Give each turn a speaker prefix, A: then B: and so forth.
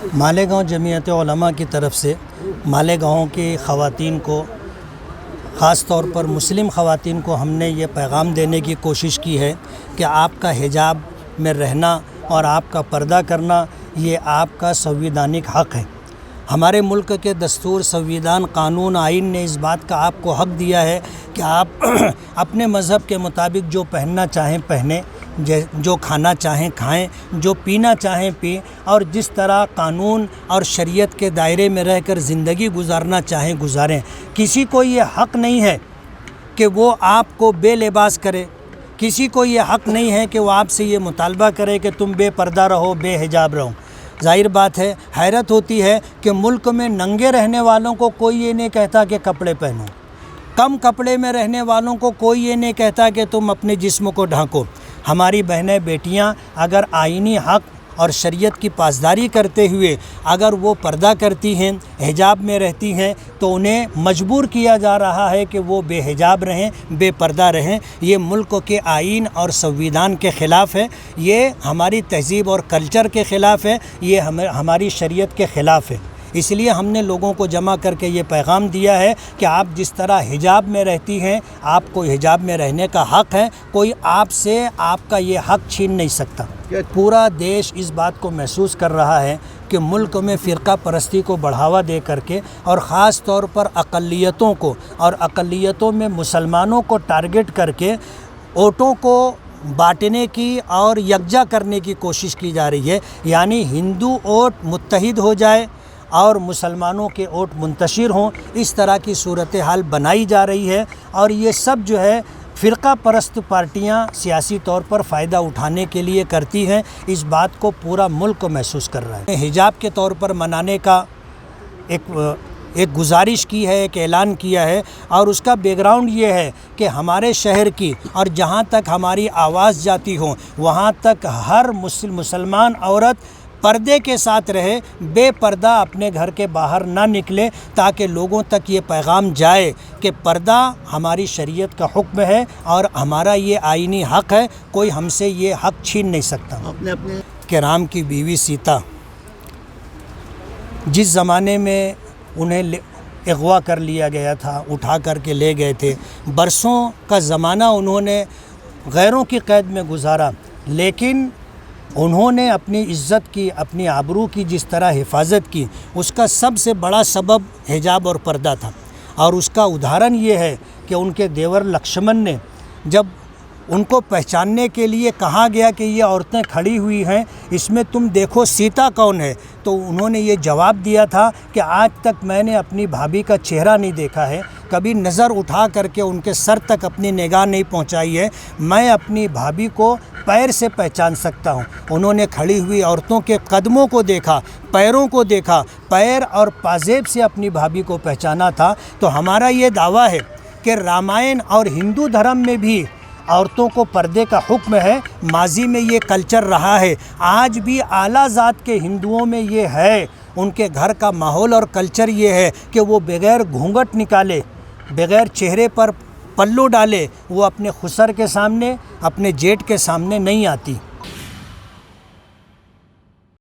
A: मालेगांव जमीयत उलमा की तरफ से मालेगांव की ख़वातीन को, ख़ास तौर पर मुस्लिम ख़वातीन को हमने ये पैगाम देने की कोशिश की है कि आपका हिजाब में रहना और आपका पर्दा करना ये आपका संविधानिक हक़ है। हमारे मुल्क के दस्तूर, संविधान, कानून, आइन ने इस बात का आपको हक़ दिया है कि आप अपने मज़हब के मुताबिक जो पहनना चाहें पहने, जो खाना चाहें खाएं, जो पीना चाहें पीं, और जिस तरह कानून और शरीयत के दायरे में रहकर ज़िंदगी गुजारना चाहें गुजारें। किसी को ये हक़ नहीं है कि वो आपको बेलिबास करे, किसी को ये हक़ नहीं है कि वो आपसे ये मुतालबा करे कि तुम बेपर्दा रहो, बेहिजाब रहो। ज़ाहिर बात है, हैरत होती है कि मुल्क में नंगे रहने वालों को कोई ये नहीं कहता कि कपड़े पहनो, कम कपड़े में रहने वालों को कोई ये नहीं कहता कि तुम अपने जिस्म को ढांको। हमारी बहनें बेटियां अगर आईनी हक़ और शरीयत की पासदारी करते हुए अगर वो पर्दा करती हैं, हिजाब में रहती हैं, तो उन्हें मजबूर किया जा रहा है कि वो बेहिजाब रहें, बेपर्दा रहें। ये मुल्क के आइन और संविधान के ख़िलाफ़ है, ये हमारी तहज़ीब और कल्चर के ख़िलाफ़ है, ये हमारी शरीयत के ख़िलाफ़ है। इसलिए हमने लोगों को जमा करके ये पैगाम दिया है कि आप जिस तरह हिजाब में रहती हैं, आपको हिजाब में रहने का हक़ है, कोई आपसे आपका ये हक़ छीन नहीं सकता। पूरा देश इस बात को महसूस कर रहा है कि मुल्क में फ़िरका परस्ती को बढ़ावा दे करके और ख़ास तौर पर अक़लियतों को, और अक़लियतों में मुसलमानों को टारगेट करके वोटों को बांटने की और यकजा करने की कोशिश की जा रही है। यानी हिंदू वोट मुत्तहिद हो जाए और मुसलमानों के वोट मुंतशिर हों, इस तरह की सूरत हाल बनाई जा रही है। और ये सब जो है फ़िरका परस्त पार्टियां सियासी तौर पर फ़ायदा उठाने के लिए करती हैं। इस बात को पूरा मुल्क महसूस कर रहा है। हिजाब के तौर पर मनाने का एक गुजारिश की है, एक ऐलान किया है, और उसका बैकग्राउंड ये है कि हमारे शहर की और जहाँ तक हमारी आवाज़ जाती हो वहाँ तक हर मुसलमान औरत पर्दे के साथ रहे, बेपर्दा अपने घर के बाहर ना निकले, ताकि लोगों तक ये पैगाम जाए कि पर्दा हमारी शरीयत का हुक्म है और हमारा ये आईनी हक़ है, कोई हमसे ये हक़ छीन नहीं सकता। अपने कि राम की बीवी सीता जिस ज़माने में उन्हें अगवा कर लिया गया था, उठा करके ले गए थे, बरसों का ज़माना उन्होंने गैरों की क़ैद में गुजारा, लेकिन उन्होंने अपनी इज़्ज़त की, अपनी आबरू की जिस तरह हिफाजत की, उसका सबसे बड़ा सबब हिजाब और पर्दा था। और उसका उदाहरण ये है कि उनके देवर लक्ष्मण ने जब उनको पहचानने के लिए कहा गया कि ये औरतें खड़ी हुई हैं, इसमें तुम देखो सीता कौन है, तो उन्होंने ये जवाब दिया था कि आज तक मैंने अपनी भाभी का चेहरा नहीं देखा है, कभी नज़र उठा करके उनके सर तक अपनी निगाह नहीं पहुंचाई है, मैं अपनी भाभी को पैर से पहचान सकता हूं। उन्होंने खड़ी हुई औरतों के कदमों को देखा, पैरों को देखा, पैर और पाजेब से अपनी भाभी को पहचाना था। तो हमारा ये दावा है कि रामायण और हिंदू धर्म में भी औरतों को पर्दे का हुक्म है। माजी में ये कल्चर रहा है, आज भी आला ज़ात के हिंदुओं में ये है। उनके घर का माहौल और कल्चर ये है कि वो बग़ैर घूंघट निकाले, बग़ैर चेहरे पर पल्लू डाले, वो अपने खुसर के सामने, अपने जेठ के सामने नहीं आती।